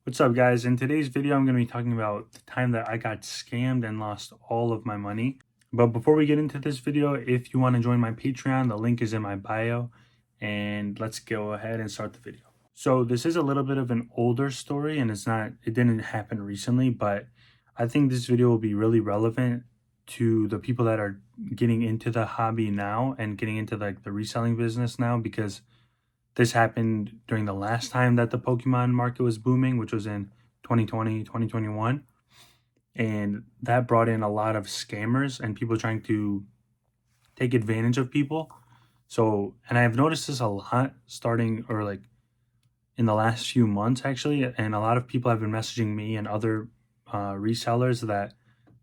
What's up, guys? In today's video, I'm going to be talking about the time that I got scammed and lost all of my money. But before we get into this video, if you want to join my Patreon, the link is in my bio. And let's go ahead and start the video. So this is a little bit of an older story, and it didn't happen recently, but I think this video will be really relevant to the people that are getting into the hobby now and getting into the reselling business now, because this happened during the last time that the Pokemon market was booming, which was in 2020, 2021. And that brought in a lot of scammers and people trying to take advantage of people. So, and I've noticed this a lot starting in the last few months, actually. And a lot of people have been messaging me and other resellers that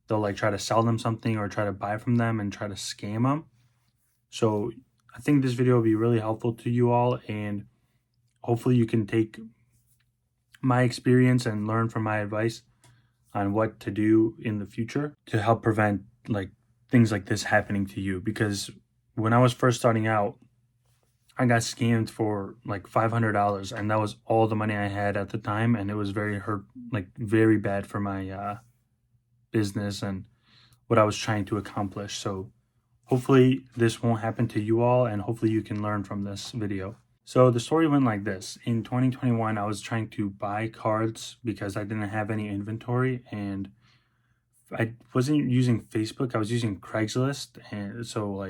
they'll try to sell them something or try to buy from them and try to scam them. So I think this video will be really helpful to you all, and hopefully you can take my experience and learn from my advice on what to do in the future to help prevent things like this happening to you. Because when I was first starting out, I got scammed for $500, and that was all the money I had at the time, and it was very bad for my business and what I was trying to accomplish. So hopefully this won't happen to you all, and hopefully you can learn from this video. So the story went like this. In 2021, I was trying to buy cards because I didn't have any inventory, and I wasn't using Facebook. I was using Craigslist. And so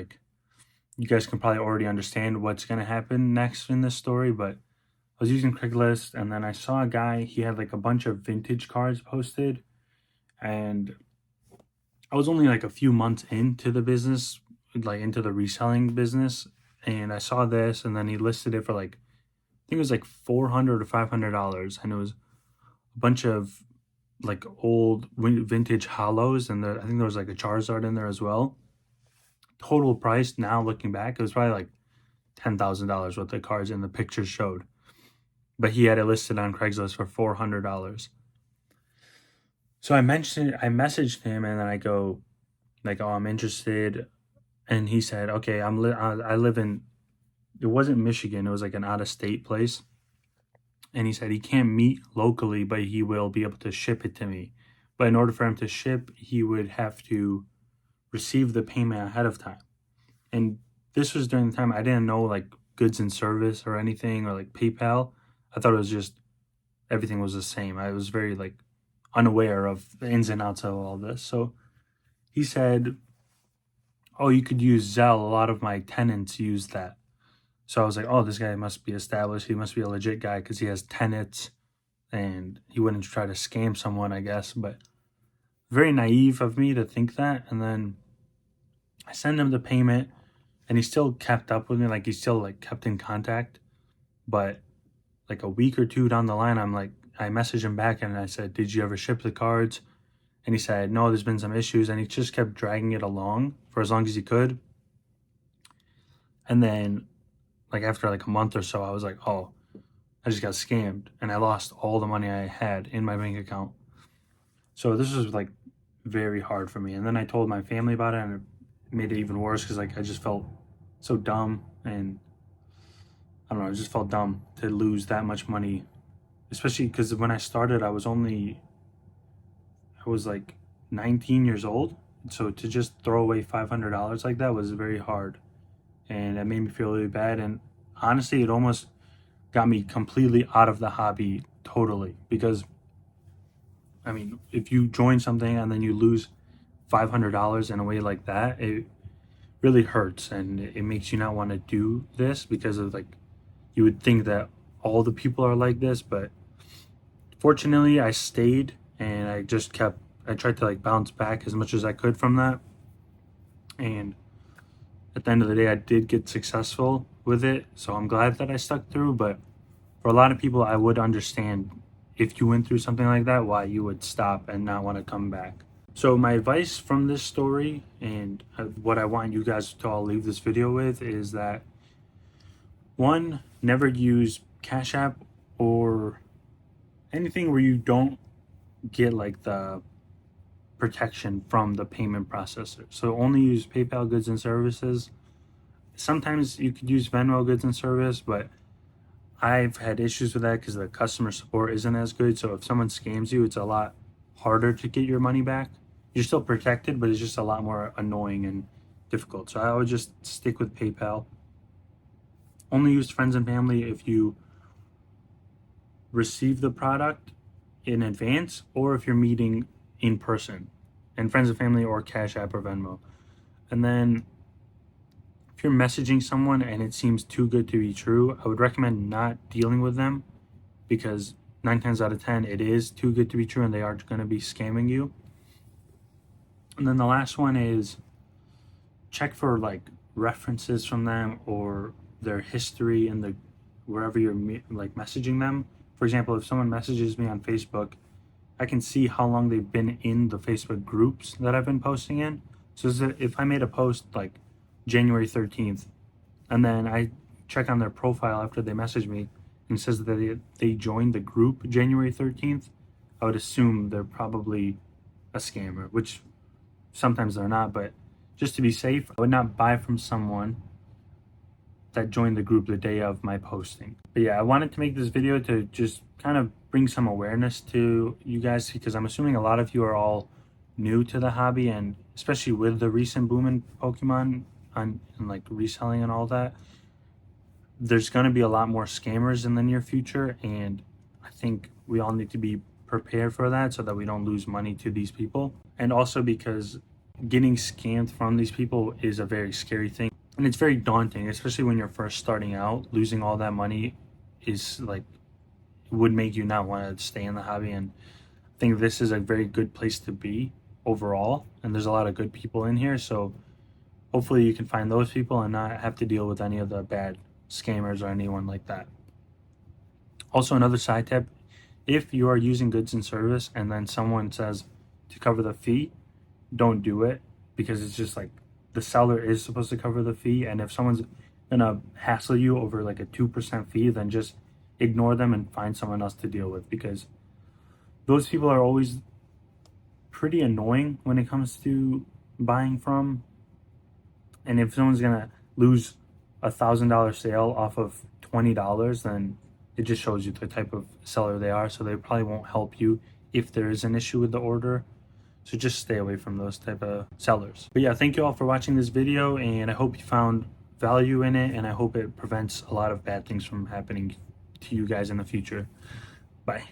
you guys can probably already understand what's going to happen next in this story, but I was using Craigslist, and then I saw a guy, he had a bunch of vintage cards posted, and I was only a few months into the business, into the reselling business, and I saw this, and then he listed it for I think it was $400 or $500, and it was a bunch of old vintage hollows, and I think there was a Charizard in there as well. Total price now looking back, it was probably $10,000 what the cards in the pictures showed, but he had it listed on Craigslist for $400. So I messaged him, and then I go oh, I'm interested. And he said, okay, I live in, it wasn't Michigan, it was an out-of-state place. And he said he can't meet locally, but he will be able to ship it to me. But in order for him to ship, he would have to receive the payment ahead of time. And this was during the time I didn't know goods and service or anything, or PayPal. I thought it was just, everything was the same. I was very unaware of the ins and outs of all this. So he said, oh, you could use Zelle. A lot of my tenants use that. So I was oh, this guy must be established. He must be a legit guy because he has tenants and he wouldn't try to scam someone, I guess. But very naive of me to think that. And then I send him the payment, and he still kept up with me. He still kept in contact. But a week or two down the line, I messaged him back, and I said, did you ever ship the cards? And he said, no, there's been some issues. And he just kept dragging it along for as long as he could. And then after a month or so, I was oh, I just got scammed, and I lost all the money I had in my bank account. So this was very hard for me. And then I told my family about it, and it made it even worse because I just felt so dumb, and I don't know, I just felt dumb to lose that much money, especially because when I started, I was 19 years old. So to just throw away $500 like that was very hard, and it made me feel really bad. And honestly, it almost got me completely out of the hobby totally, because I mean, if you join something and then you lose $500 in a way like that, it really hurts, and it makes you not want to do this, because of you would think that all the people are like this. But fortunately, I stayed, and I tried to bounce back as much as I could from that. And at the end of the day, I did get successful with it. So I'm glad that I stuck through. But for a lot of people, I would understand if you went through something like that, why you would stop and not want to come back. So my advice from this story, and what I want you guys to all leave this video with, is that, one, never use Cash App or anything where you don't get the protection from the payment processor. So only use PayPal goods and services. Sometimes you could use Venmo goods and service, but I've had issues with that because the customer support isn't as good. So if someone scams you, it's a lot harder to get your money back. You're still protected, but it's just a lot more annoying and difficult. So I would just stick with PayPal. Only use friends and family if you receive the product in advance or if you're meeting in person, and friends and family or Cash App or Venmo. And then if you're messaging someone and it seems too good to be true, I would recommend not dealing with them, because 9 times out of 10 it is too good to be true and they are going to be scamming you. And then the last one is check for like references from them or their history in the wherever you're like messaging them. For example, if someone messages me on Facebook, I can see how long they've been in the Facebook groups that I've been posting in. So if I made a post like January 13th, and then I check on their profile after they message me and it says that they joined the group January 13th, I would assume they're probably a scammer, which sometimes they're not, but just to be safe, I would not buy from someone that joined the group the day of my posting. But yeah, I wanted to make this video to just kind of bring some awareness to you guys, because I'm assuming a lot of you are all new to the hobby, and especially with the recent boom in Pokemon and like reselling and all that, there's going to be a lot more scammers in the near future, and I think we all need to be prepared for that so that we don't lose money to these people. And also because getting scammed from these people is a very scary thing, and it's very daunting, especially when you're first starting out. Losing all that money is like, would make you not want to stay in the hobby. And I think this is a very good place to be overall, and there's a lot of good people in here, so hopefully you can find those people and not have to deal with any of the bad scammers or anyone like that. Also, another side tip, if you are using goods and service and then someone says to cover the fee, don't do it, because it's just like the seller is supposed to cover the fee, and if someone's gonna hassle you over like a 2% fee, then just ignore them and find someone else to deal with, because those people are always pretty annoying when it comes to buying from. And if someone's gonna lose $1,000 sale off of $20, then it just shows you the type of seller they are. So they probably won't help you if there is an issue with the order. So just stay away from those type of sellers. But yeah, thank you all for watching this video, and I hope you found value in it, and I hope it prevents a lot of bad things from happening to you guys in the future. Bye.